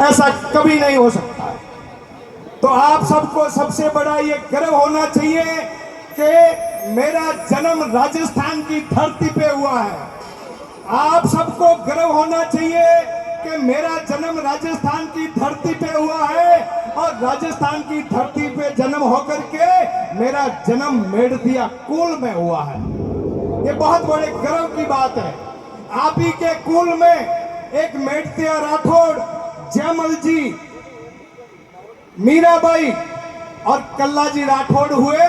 ऐसा कभी नहीं हो सकता। तो आप सबको सबसे बड़ा ये गर्व होना चाहिए कि मेरा जन्म राजस्थान की धरती पे हुआ है। आप सबको गर्व होना चाहिए कि मेरा जन्म राजस्थान की धरती पे हुआ है और राजस्थान की धरती पे जन्म होकर के मेरा जन्म मेड़तिया कुल में हुआ है। ये बहुत बड़े गर्व की बात है। आप ही के कुल में एक मेड़तिया राठौड़, जयमल जी, मीराबाई और कल्लाजी राठौड़ हुए,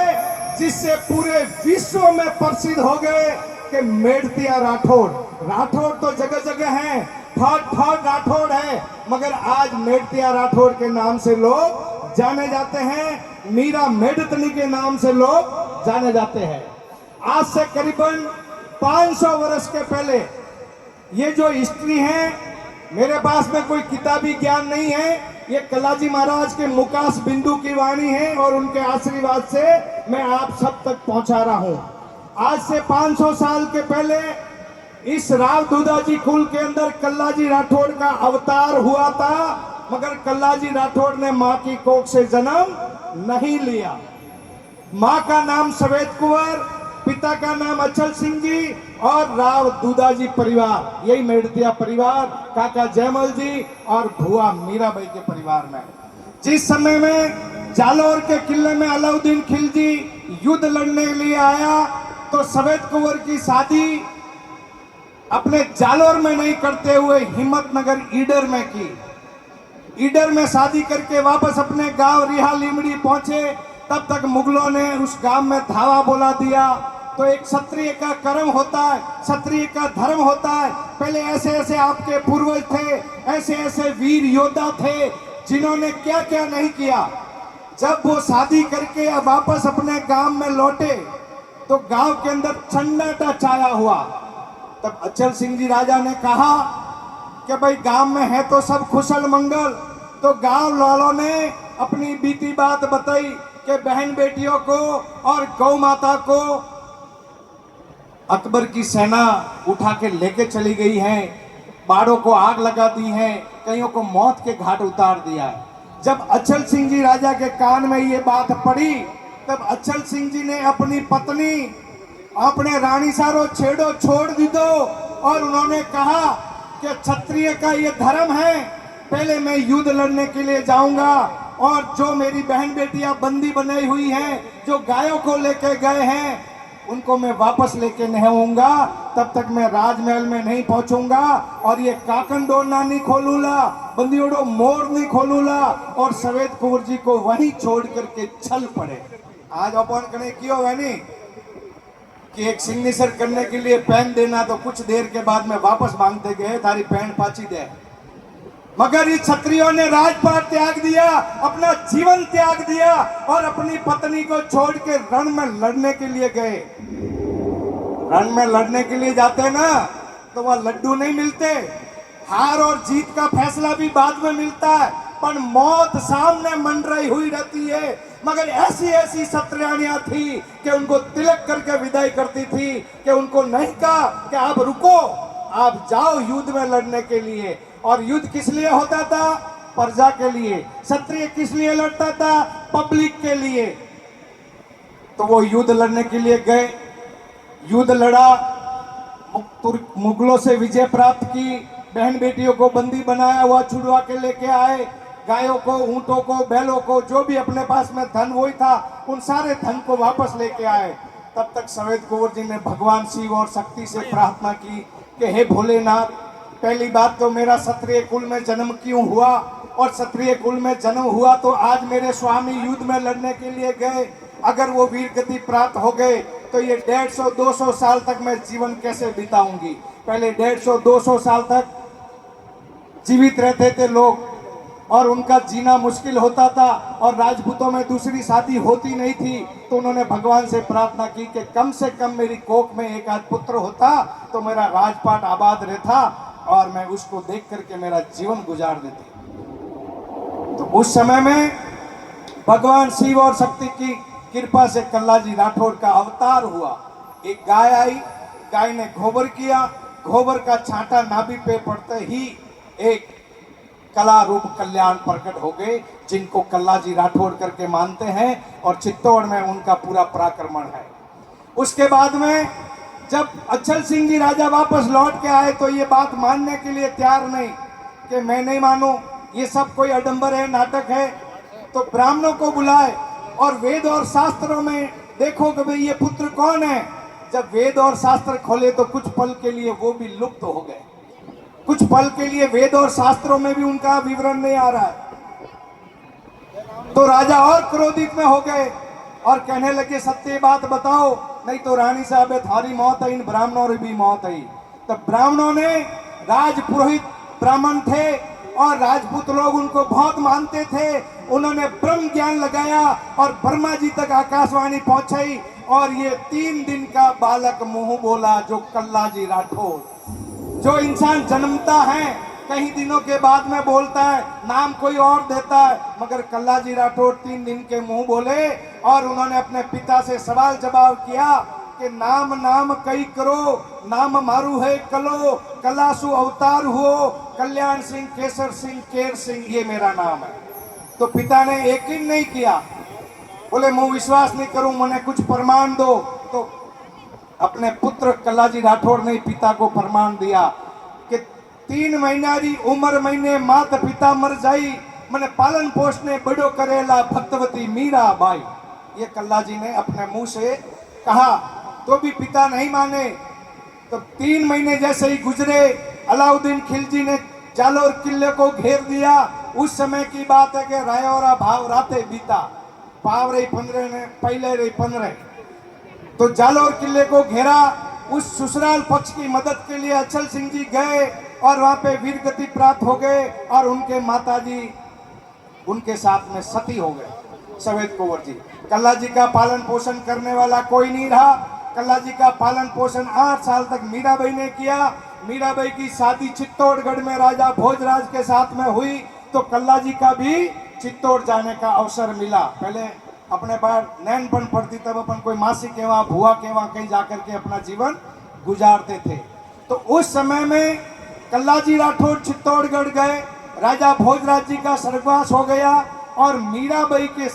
जिससे पूरे विश्व में प्रसिद्ध हो गए कि मेड़तिया राठौड़। राठौड़ तो जगह जगह हैं, ठौड़ राठौड़ है, मगर आज मेड़तिया राठौड़ के नाम से लोग जाने जाते हैं, मीरा मेड़तनी के नाम से लोग जाने जाते हैं। आज से करीबन 500 वर्ष के पहले ये जो हिस्ट्री है, मेरे पास में कोई किताबी ज्ञान नहीं है, ये कल्लाजी महाराज के मुकास बिंदु की वाणी है और उनके आशीर्वाद से मैं आप सब तक पहुंचा रहा हूं। आज से 500 साल के पहले इस राव दूधाजी कुल के अंदर कल्लाजी राठौड़ का अवतार हुआ था, मगर कल्लाजी राठौड़ ने मां की कोख से जन्म नहीं लिया। मां का नाम सफेद कुंवर, पिता का नाम अचल सिंह जी और राव दूधाजी परिवार, यही मेड़तिया परिवार, काका जयमल जी और भुआ मीराबाई के परिवार में। जिस समय में जालौर के किले में अलाउद्दीन खिलजी युद्ध लड़ने के लिए आया, तो सफेद कुंवर की शादी अपने जालौर में नहीं करते हुए हिम्मतनगर ईडर में की। ईडर में शादी करके वापस अपने गांव रिहा लिमड़ी पहुंचे, तब तक मुगलों ने उस गांव में धावा बोला दिया। तो एक क्षत्रिय का कर्म होता है, क्षत्रिय का धर्म होता है। पहले ऐसे ऐसे आपके पूर्वज थे, ऐसे ऐसे वीर योद्धा थे जिन्होंने क्या क्या नहीं किया। जब वो शादी करके वापस अपने गांव में लौटे तो गांव के अंदर सन्नाटा छाया हुआ। तब अचल सिंह जी राजा ने कहा कि भाई गांव में है तो सब खुशल मंगल। तो गांव वालों ने अपनी बीती बात बताई कि बहन बेटियों को और गौ माता को अकबर की सेना उठा के लेके चली गई है, बाड़ों को आग लगा दी है, कईयों को मौत के घाट उतार दिया है। जब अचल सिंह जी राजा के कान में ये बात पड़ी, तब अचल सिंह जी ने अपनी पत्नी अपने रानी सारो छेड़ो छोड़ दी दो और उन्होंने कहा कि क्षत्रिय का ये धर्म है, पहले मैं युद्ध लड़ने के लिए जाऊंगा और जो मेरी बहन बेटियां बंदी बनाई हुई हैं, जो गायों को लेके गए हैं, उनको मैं वापस लेके नहीं आऊंगा, तब तक मैं राजमहल में नहीं पहुंचूंगा और ये काकनडोरना नहीं खोलूंगा, बंदियोड़ो मोर नहीं खोलूंगा और सफेद कुंवर जी को वहीं छोड़ करके चल पड़े। आज अपन कने क्यों है नहीं कि एक सिग्नेचर करने के लिए पेन देना, तो कुछ देर के बाद में वापस मांगते गए तारी पेन पाची दे। मगर इस क्षत्रियों ने राजपाट त्याग दिया, अपना जीवन त्याग दिया और अपनी पत्नी को छोड़ के रण में लड़ने के लिए गए। रण में लड़ने के लिए जाते ना तो वह लड्डू नहीं मिलते, हार और जीत का फैसला भी बाद में मिलता है, पर मौत सामने मंडराई हुई रहती है। मगर ऐसी ऐसी क्षत्रियाणियां थी कि उनको तिलक करके विदाई करती थी, कि उनको नहीं कहा कि आप रुको, आप जाओ युद्ध में लड़ने के लिए। और युद्ध किस लिए होता था? प्रजा के लिए। क्षत्रिय किस लिए लड़ता था? पब्लिक के लिए। तो वो युद्ध लड़ने के लिए गए, युद्ध लड़ा, मुगलों से विजय प्राप्त की, बहन बेटियों को बंदी बनाया हुआ छुड़वा के लेके आए, गायों को, ऊंटों को, बैलों को, जो भी अपने पास में धन वही था, उन सारे धन को वापस लेके आए। तब तक सफेद कुंवर जी ने भगवान शिव और शक्ति से प्रार्थना की कि हे भोलेनाथ, पहली बात तो मेरा क्षत्रिय कुल में जन्म क्यों हुआ, और क्षत्रिय कुल में जन्म हुआ तो आज मेरे स्वामी युद्ध में लड़ने के लिए गए, अगर वो वीर गति प्राप्त हो गए तो ये 150-200 साल तक मैं जीवन कैसे बिताऊंगी। पहले 150-200 साल तक जीवित रहते थे लोग और उनका जीना मुश्किल होता था, और राजपूतों में दूसरी शादी होती नहीं थी। तो उन्होंने भगवान से प्रार्थना की कि कम से कम मेरी कोख में एक आध पुत्र होता तो मेरा राजपाट आबाद रहता और मैं उसको देख करके मेरा जीवन गुजार देती। तो उस समय में भगवान शिव और शक्ति की कृपा से कल्लाजी राठौड़ का अवतार हुआ। एक गाय आई, गाय ने गोबर किया, गोबर का छांटा नाभि पे पड़ते ही एक कला रूप कल्याण प्रकट हो गए, जिनको कल्लाजी राठौड़ करके मानते हैं और चित्तौड़ में उनका पूरा पराक्रमण है। उसके बाद में जब अचल सिंह जी राजा वापस लौट के आए तो ये बात मानने के लिए तैयार नहीं कि मैं नहीं मानूं, ये सब कोई आडंबर है, नाटक है। तो ब्राह्मणों को बुलाए और वेद और शास्त्रों में देखो कि भाई ये पुत्र कौन है। जब वेद और शास्त्र खोले तो कुछ पल के लिए वो भी लुप्त हो गए, कुछ पल के लिए वेद और शास्त्रों में भी उनका विवरण नहीं आ रहा है। तो राजा और क्रोधित में हो गए और कहने लगे सत्य बात बताओ, नहीं तो रानी साहब थारी मौत है, इन ब्राह्मणों की भी मौत है। तब ब्राह्मणों ने, राज पुरोहित ब्राह्मण थे और राजपूत लोग उनको बहुत मानते थे, उन्होंने ब्रह्म ज्ञान लगाया और ब्रह्मा जी तक आकाशवाणी पहुंचाई और ये 3 दिन का बालक मुंह बोला, जो कल्लाजी राठौड़। जो इंसान जन्मता है कई दिनों के बाद में बोलता है, नाम कोई और देता है, मगर कल्लाजी राठौड़ 3 दिन के मुंह बोले और उन्होंने अपने पिता से सवाल जवाब किया कि नाम नाम कई करो, नाम मारू है कलो, कलासु अवतार हुओ, कल्याण सिंह, केसर सिंह, केर सिंह, ये मेरा नाम है। तो पिता ने यकीन नहीं किया, बोले मैं विश्वास नहीं करूं, मैंने कुछ प्रमाण दो। तो अपने पुत्र कल्लाजी राठौड़ ने पिता को प्रमाण दिया कि 3 महीना री उम्र महीने माता पिता मर जाई, मैंने पालन पोषण बड़ो करेला भक्तवती मीरा बाई। ये कल्लाजी ने अपने मुंह से कहा, तो भी पिता नहीं माने। तो 3 महीने जैसे ही गुजरे, अलाउद्दीन खिलजी ने जालोर किले को घेर दिया। उस समय की बात है कि रायोरा भाव राते बीता, पाव रही 15 ने पहले रही 15। तो जालोर किले को घेरा, उस ससुराल पक्ष की मदद के लिए अचल सिंह जी गए और वहां पे वीरगति प्राप्त हो गए और उनके माताजी उनके साथ में सती हो गए, सफेद कुंवर जी। कल्लाजी का पालन पोषण करने वाला कोई नहीं रहा। कल्लाजी का पालन पोषण 8 साल तक मीराबाई ने किया। मीराबाई की शादी चित्तौड़गढ़ में राजा भोजराज के साथ में हुई, तो कल्लाजी का भी चित्तौड़ जाने का अवसर मिला। पहले अपने बार नैनपन पड़ती तब अपन कोई मासी के वहाँ, भुआ के वहाँ कहीं जाकर के अपना जीवन गुजारते थे। तो उस समय में कल्लाजी राठौड़ चित्तौड़गढ़ गए, राजा भोजराज जी का स्वर्गवास हो गया और मीराबाई के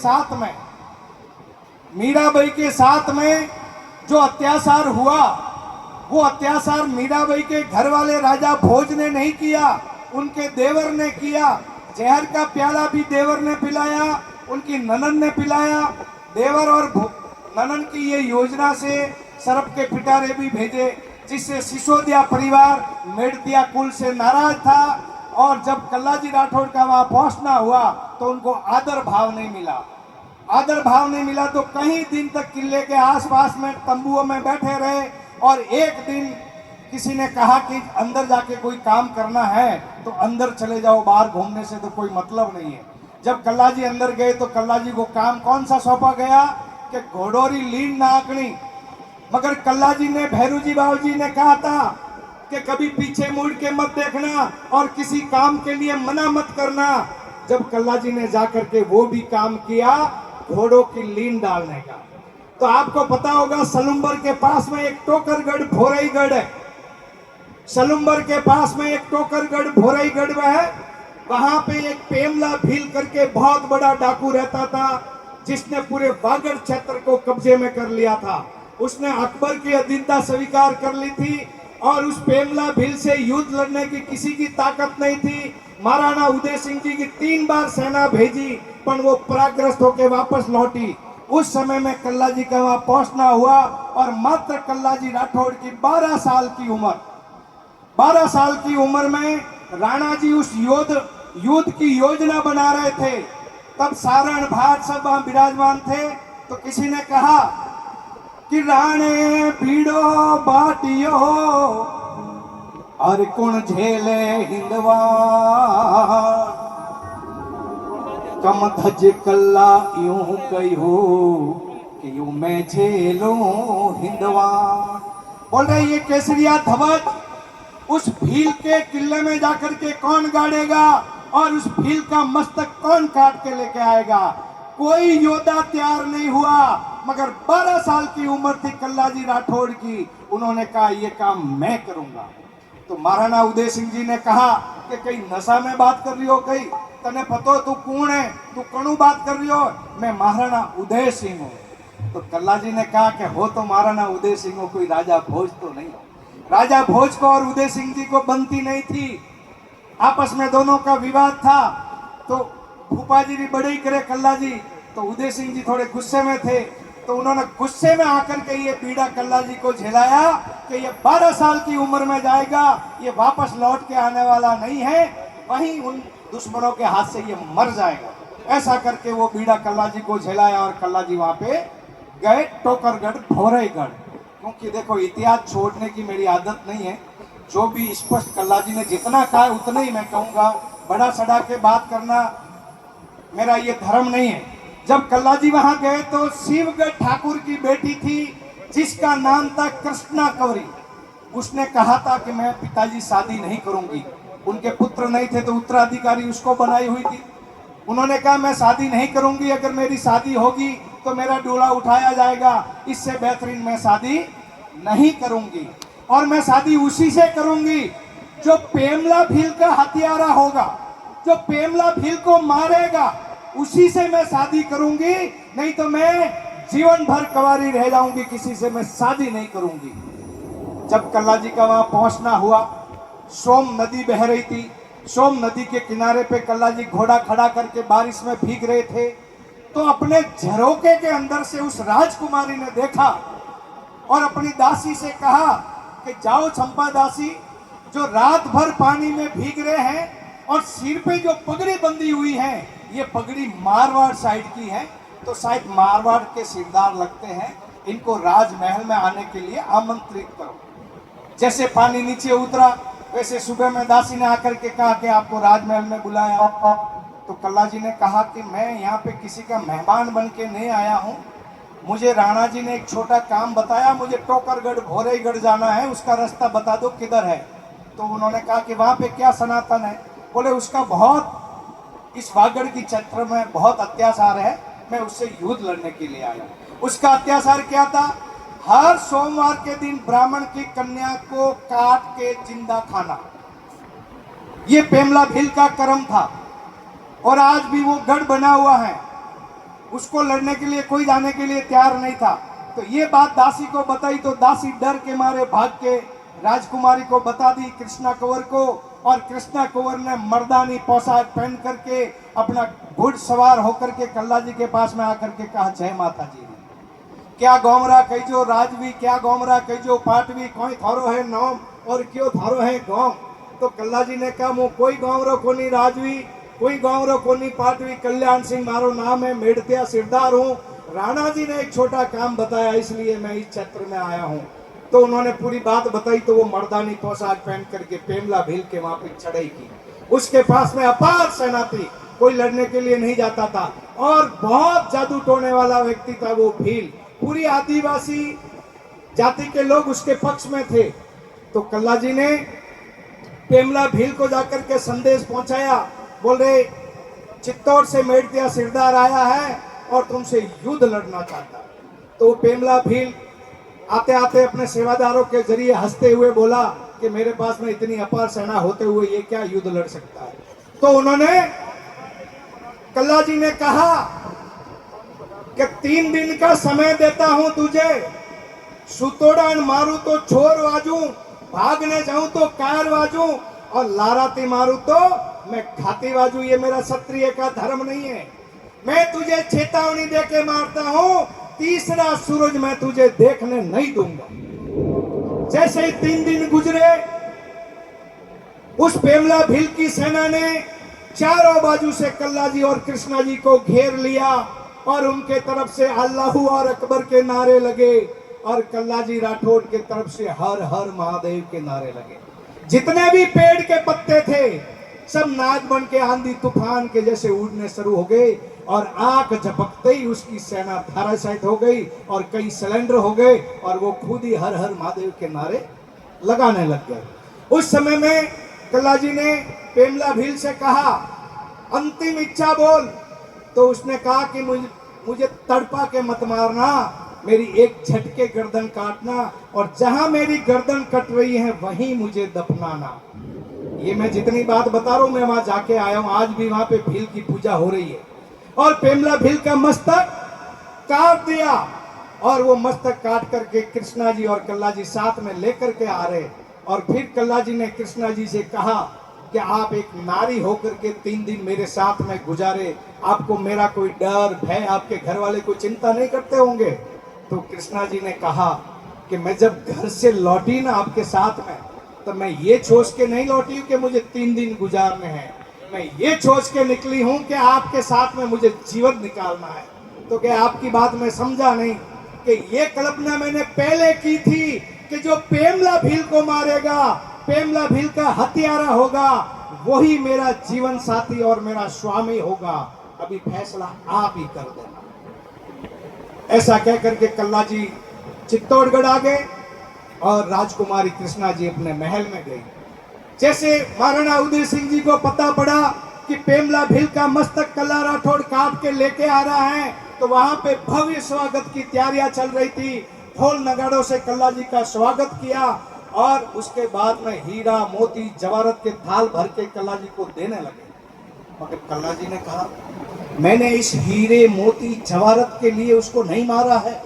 साथ में जो अत्याचार हुआ, वो अत्याचार मीराबाई के घर वाले राजा भोज ने नहीं किया, उनके देवर ने किया। जहर का प्याला भी देवर ने पिलाया, उनकी ननन ने पिलाया। देवर और ननन की ये योजना से सरप के पिटारे भी भेजे, जिससे सिसोदिया परिवार मेड़तिया कुल से नाराज था। और जब कल्लाजी राठौड़ का वहां पहुंचना हुआ तो उनको आदर भाव नहीं मिला। आदर भाव नहीं मिला तो कई दिन तक किले के आसपास में तंबुओं में बैठे रहे। और एक दिन किसी ने कहा कि अंदर जाके कोई काम करना है तो अंदर चले जाओ, बाहर घूमने से तो कोई मतलब नहीं है। जब कल्लाजी अंदर गए तो कल्लाजी को काम कौन सा सौंपा गया कि घोड़ोरी लीन नाकनी। मगर कल्लाजी ने, भैरूजी बाबूजी ने कहा था कि कभी पीछे मुड़ के मत देखना और किसी काम के लिए मना मत करना। जब कल्लाजी ने जाकर के वो भी काम किया, घोड़ों की लीन डालने का। तो आपको पता होगा सलुम्बर के पास में एक टोकरगढ़ भोरईगढ़ है। सलुम्बर के पास में एक टोकरगढ़ भोरईगढ़ है। वहां पे एक पेमला भील करके बहुत बड़ा डाकू रहता था, जिसने पूरे वागड़ क्षेत्र को कब्जे में कर लिया था। उसने अकबर की अधीनता स्वीकार कर ली थी और उस पेमला भील से युद्ध लड़ने की किसी की ताकत नहीं थी। महाराणा उदय सिंह जी की 3 बार सेना भेजी, पर वो पराग्रस्त होकर वापस लौटी। उस समय में कल्लाजी का वहां पहुंचना हुआ और मात्र कल्लाजी राठौड़ की 12 साल की उम्र, 12 साल की उम्र में राणा जी उस युद्ध की योजना बना रहे थे। तब सारण भाट सब वहां विराजमान थे। तो किसी ने कहा कि राणे भीड़ो बाटियो और कुण झेले हिंदवा, कम धज कल्ला यूं कहो कि यूं मैं झेलूं हिंदवा। बोल रहे ये केसरिया ध्वज उस भील के किले में जाकर के कौन गाड़ेगा और उस भील का मस्तक कौन काट के लेके आएगा। कोई योद्धा तैयार नहीं हुआ, मगर 12 साल की उम्र थी कल्लाजी राठौड़ की। उन्होंने कहा ये काम मैं करूंगा। तो महाराणा उदय सिंह जी ने कहा कि कहीं नशा में बात कर रही हो, कहीं तने पतो तू कौन है, तू कणु बात कर रही हो, मैं महाराणा उदय सिंह हूँ। तो कल्ला जी ने कहा कि हो तो महाराणा उदय सिंह हो, कोई राजा भोज तो नहीं हो। राजा भोज को और उदय सिंह जी को बनती नहीं थी, आपस में दोनों का विवाद था। तो भूपा जी भी बड़े ही करे कल्ला जी, तो उदय सिंह जी थोड़े गुस्से में थे, तो उन्होंने गुस्से में आकर के ये पीड़ा कल्ला जी को झेलाया कि ये 12 साल की उम्र में जाएगा, ये वापस लौट के आने वाला नहीं है, वहीं उन दुश्मनों के हाथ से ये मर जाएगा। ऐसा करके वो पीड़ा कल्ला जी को झेलाया और कल्ला जी वहां पे गए टोकरगढ़ भौरेगढ़। क्योंकि देखो इतिहास छोड़ने की मेरी आदत नहीं है, जो भी स्पष्ट कल्ला जी ने जितना कहा उतना ही मैं कहूंगा, बड़ा सड़ा के बात करना मेरा ये धर्म नहीं है। जब कल्ला जी वहां गए तो शिवगढ़ ठाकुर की बेटी थी जिसका नाम था कृष्णा कवरी। उसने कहा था कि मैं पिताजी शादी नहीं करूंगी, उनके पुत्र नहीं थे तो उत्तराधिकारी उसको बनाई हुई थी। उन्होंने कहा मैं शादी नहीं करूंगी, अगर मेरी शादी होगी तो मेरा डोला उठाया जाएगा, इससे बेहतरीन मैं शादी नहीं करूंगी। और मैं शादी उसी से करूंगी जो पेमला भील का हथियारा होगा, जो पेमला भील को मारेगा, उसी से मैं शादी करूंगी, नहीं तो मैं जीवन भर कुंवारी रह जाऊंगी, किसी से मैं शादी नहीं करूंगी। जब कल्ला जी का वहां पहुंचना हुआ, सोम नदी बह रही थी, सोम नदी के किनारे पे कल्ला जी घोड़ा खड़ा करके बारिश में भीग रहे थे, तो अपने झरोके के अंदर से उस राजकुमारी ने देखा और अपनी दासी से कहा कि जाओ चंपा दासी, जो रात भर पानी में भीग रहे हैं और सिर पे जो पगड़ी बंधी हुई है, ये पगड़ी मारवाड़ साइड की है, तो शायद मारवाड़ के सिरदार लगते हैं, इनको राजमहल में आने के लिए आमंत्रित करो। जैसे पानी नीचे उतरा वैसे सुबह में दासी ने आकर के कहा कि आपको राजमहल में बुलाया। तो कल्ला जी ने कहा कि मैं यहाँ पे किसी का मेहमान बन के नहीं आया हूँ, मुझे राणा जी ने एक छोटा काम बताया, मुझे टोकरगढ़ भौरेगढ़ जाना है, उसका रास्ता बता दो किधर है। तो उन्होंने कहा कि वहाँ पे क्या सनातन है? बोले उसका बहुत, इस वागड़ की क्षेत्र में बहुत अत्याचार है, मैं उससे युद्ध लड़ने के लिए आया। उसका अत्याचार क्या था? हर सोमवार के दिन ब्राह्मण की कन्या को काट के जिंदा खाना, ये पेमला भील का कर्म था। और आज भी वो गढ़ बना हुआ है, उसको लड़ने के लिए कोई जाने के लिए तैयार नहीं था। तो ये बात दासी को बताई, तो दासी डर के मारे भाग के राजकुमारी को बता दी, कृष्णा कंवर को, और कृष्णा कंवर ने मर्दानी पोशाक पहन करके अपना घुड़सवार होकर के कल्ला जी के पास में आकर के कहा, जय माता जी, क्या गोमरा कहीजो राजवी, क्या गोमरा कहीजो पाटवी, कोई थारो है नाम और क्यों थारो है गांव। तो कल्ला जी ने कहा, मु कोई गोमरो कोनी राजवी, कोई गोमरो कोनी पाटवी, कल्याण सिंह मारो नाम है, मेड़तिया सिरदार हूँ, राणा जी ने एक छोटा काम बताया इसलिए मैं इस क्षेत्र में आया हूँ। तो उन्होंने पूरी बात बताई, तो वो मर्दानी पोशाक पहन करके पेमला भील के वहां पे चढ़ाई की। उसके पास में अपार सेना थी, कोई लड़ने के लिए नहीं जाता था, और बहुत जादू टोने वाला व्यक्ति था वो भील। पूरी आदिवासी जाति के लोग उसके पक्ष में थे। तो कल्ला जी ने पेमला भील को जाकर के संदेश पहुंचाया, बोल रहे चित्तौड़ से मेड़तिया सिरदार आया है और तुमसे युद्ध लड़ना चाहता है। तो पेमला भील आते आते अपने सेवादारों के जरिए हंसते हुए बोला कि मेरे पास में इतनी अपार सेना होते हुए ये क्या युद्ध लड़ सकता है। तो उन्होंने, कल्ला जी ने कहा कि 3 दिन का समय देता हूं तुझे, सुतोड़ान मारू तो छोर वाजू, भागने जाऊं तो कार वाजू, और लाराती मारू तो मैं खाती बाजू। ये मेरा क्षत्रिय का धर्म नहीं है, मैं तुझे चेतावनी देके मारता हूं, तीसरा सूरज मैं तुझे देखने नहीं दूंगा। जैसे ही 3 दिन गुजरे, उस पेमला भील की सेना ने चारों बाजू से कल्ला जी और कृष्णा जी को घेर लिया, और उनके तरफ से अल्लाहू और अकबर के नारे लगे, और कल्ला जी राठौड़ के तरफ से हर हर महादेव के नारे लगे। जितने भी पेड़ के पत्ते थे सब नाग बन के आंधी तूफान के जैसे उड़ने शुरू हो गए, और आंख झपकते ही उसकी सेना धराशायी हो गई, और कई सिलेंडर हो गए, और वो खुद ही हर हर महादेव के नारे लगाने लग गए। उस समय में कल्ला जी ने पेमला भील से कहा, अंतिम इच्छा बोल। तो उसने कहा कि मुझे तड़पा के मत मारना, मेरी एक झटके गर्दन काटना और जहां मेरी गर्दन कट रही है वहीं मुझे दफनाना। ये मैं जितनी बात बता रहा हूं, मैं वहां जाके आया हूं, आज भी वहां पे भील की पूजा हो रही है। और पेमला भील का मस्तक काट दिया और वो मस्तक काट करके कृष्णा जी और कल्ला जी साथ में लेकर के आ रहे। और फिर कल्ला जी ने कृष्णा जी से कहा कि आप एक नारी होकर के 3 दिन मेरे साथ में गुजारे, आपको मेरा कोई डर भय, आपके घर वाले कोई चिंता नहीं करते होंगे? तो कृष्णा जी ने कहा कि मैं जब घर से लौटी ना आपके साथ में, तो मैं ये सोच के नहीं लौटी हूँ कि मुझे 3 दिन गुजारने हैं, मैं ये सोच के निकली हूँ कि आपके साथ में मुझे जीवन निकालना है। तो क्या आपकी बात में समझा नहीं कि ये कल्पना मैंने पहले की थी कि जो पेमला भील को मारेगा, पेमला भील का हत्यारा होगा, वही मेरा जीवन साथी और मेरा स्वामी होगा। अभी फैसला आप ही कर देना। ऐसा कह करके कल्ला जी चित्तौड़गढ़ आ गए और राजकुमारी कृष्णा जी अपने महल में गई। जैसे महाराणा उदय सिंह जी को पता पड़ा कि पेमला भील का मस्तक कल्ला राठौड़ काट के लेके आ रहा है, तो वहां पे भव्य स्वागत की तैयारियां चल रही थी। ढोल नगाड़ों से कल्ला जी का स्वागत किया और उसके बाद में हीरा मोती जवाहरत के थाल भर के कल्ला जी को देने लगे। मगर कल्ला जी ने कहा, मैंने इस हीरे मोती जवाहरत के लिए उसको नहीं मारा है।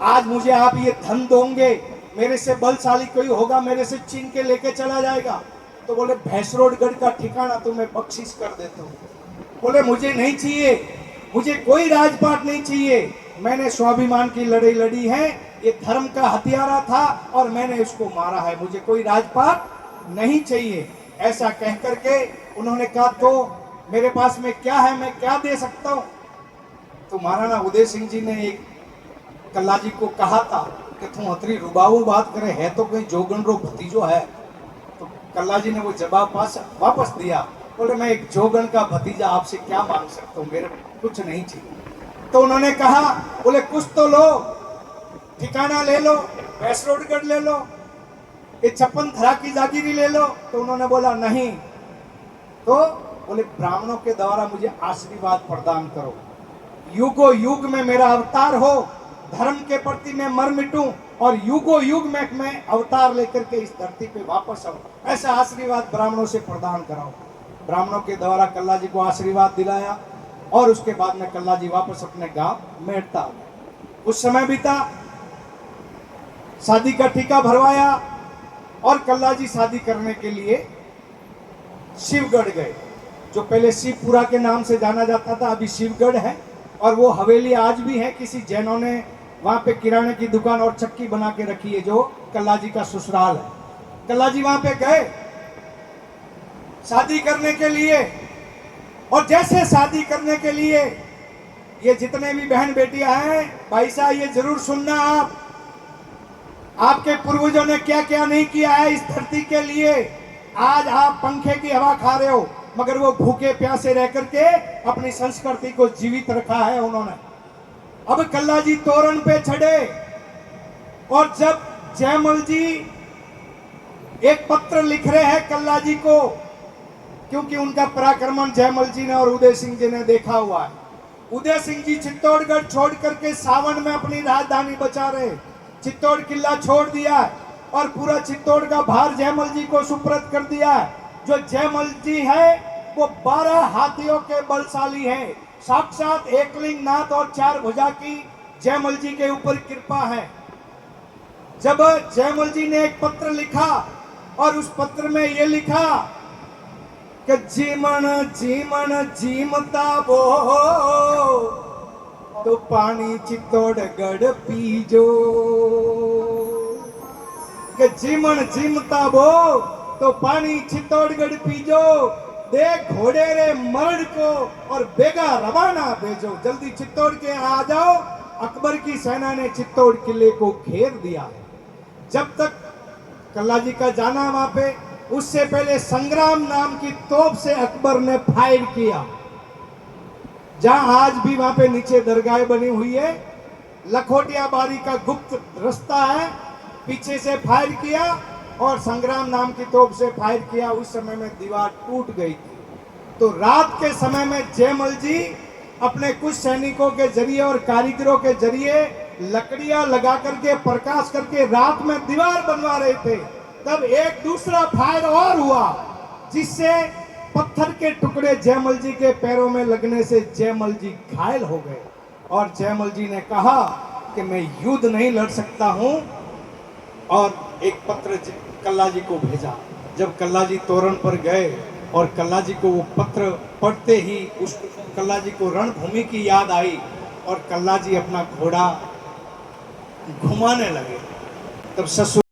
आज मुझे आप ये धन दोगे, मेरे से बलशाली कोई होगा मेरे से छीन के लेके चला जाएगा। तो बोले भैंसरोडगढ़ का ठिकाना तुम्हें बख्शिश कर देता हूँ। बोले मुझे नहीं चाहिए, मुझे कोई राजपाट नहीं चाहिए, मैंने स्वाभिमान की लड़ाई लड़ी है, ये धर्म का हथियारा था और मैंने इसको मारा है, मुझे कोई राजपाट नहीं चाहिए। ऐसा कह करके उन्होंने कहा तो मेरे पास में क्या है, मैं क्या दे सकता हूँ? तो महाराणा उदय सिंह जी ने एक कल्ला जी को कहा था कि तुम अतरी रुबाऊ बात करे, है तो कोई जोगन रो भतीजो है। तो कल्ला जी ने वो जवाब वापस दिया, बोले मैं एक जोगन का भतीजा आपसे क्या मांग सकता हूँ, मेरे कुछ नहीं चाहिए। तो उन्होंने कहा, बोले कुछ तो लो, ठिकाना ले लो, भैंसरोडगढ़ ले लो, ये 56 थरा की जागीरी ले लो। तो उन्होंने बोला नहीं। तो बोले ब्राह्मणों के द्वारा मुझे आशीर्वाद प्रदान करो, युगो युग में मेरा अवतार हो, धर्म के प्रति मैं मर मिटूं और युगो युग में मैं अवतार लेकर के इस धरती पे वापस आऊं, ऐसा आशीर्वाद ब्राह्मणों से प्रदान कराओ। ब्राह्मणों के द्वारा कल्ला जी को आशीर्वाद दिलाया और उसके बाद में कल्ला जी वापस अपने गांव मेड़ता आ गए। कुछ समय बीता, शादी का ठेका भरवाया और कल्ला जी शादी करने के लिए शिवगढ़ गए। जो पहले शिवपुरा के नाम से जाना जाता था, अभी शिवगढ़ है। और वो हवेली आज भी है, किसी जैनों ने वहां पे किराने की दुकान और चक्की बना के रखी है, जो कल्ला जी का ससुराल है। कल्ला जी वहां पे गए शादी करने के लिए, और जैसे शादी करने के लिए ये जितने भी बहन बेटियां हैं, भाई साहब ये जरूर सुनना, आपके पूर्वजों ने क्या क्या नहीं किया है इस धरती के लिए। आज आप पंखे की हवा खा रहे हो, मगर वो भूखे प्यासे रह करके अपनी संस्कृति को जीवित रखा है उन्होंने। अब कल्ला जी तोरण पे चढ़े और जब जयमल जी एक पत्र लिख रहे हैं कल्ला जी को, क्योंकि उनका पराक्रमण जयमल जी ने और उदय सिंह जी ने देखा हुआ है। उदय सिंह जी चित्तौड़गढ़ छोड़ करके सावन में अपनी राजधानी बचा रहे, चित्तौड़ किला छोड़ दिया और पूरा चित्तौड़ का भार जयमल जी को सुपुर्द कर दिया। जो जयमल जी है वो 12 हाथियों के बलशाली हैं, साक्षात एकलिंग नाथ और 4 भुजा की जयमल जी के ऊपर कृपा है। जब जयमल जी ने एक पत्र लिखा और उस पत्र में ये लिखा कि जीमन जीमन जीमता बो तो पानी चित्तौड़गढ़ पीजो, कि जीमन जीमता बो तो पानी चित्तौड़गढ़ पीजो, देख घोड़े रे मर्द को और बेगा रवाना भेजो, जल्दी चित्तौड़ के आ जाओ। अकबर की सेना ने चित्तौड़ किले को घेर दिया। जब तक कल्ला जी का जाना वहां पे, उससे पहले संग्राम नाम की तोप से अकबर ने फायर किया, जहां आज भी वहां पे नीचे दरगाह बनी हुई है। लखोटिया बारी का गुप्त रास्ता है, पीछे से फायर किया और संग्राम नाम की तोप से फायर किया। उस समय में दीवार टूट गई थी। तो रात के समय में जयमल जी अपने कुछ सैनिकों के जरिए और कारीगरों के जरिए लकड़ियां लगा करके प्रकाश करके रात में दीवार बनवा रहे थे, तब एक दूसरा फायर और हुआ जिससे पत्थर के टुकड़े जयमल जी के पैरों में लगने से जयमल जी घायल हो गए। और जयमल जी ने कहा कि मैं युद्ध नहीं लड़ सकता हूं, और एक पत्र कल्ला जी को भेजा। जब कल्ला जी तोरण पर गए और कल्ला जी को वो पत्र पढ़ते ही उस कल्ला जी को रणभूमि की याद आई और कल्ला जी अपना घोड़ा घुमाने लगे। तब ससुर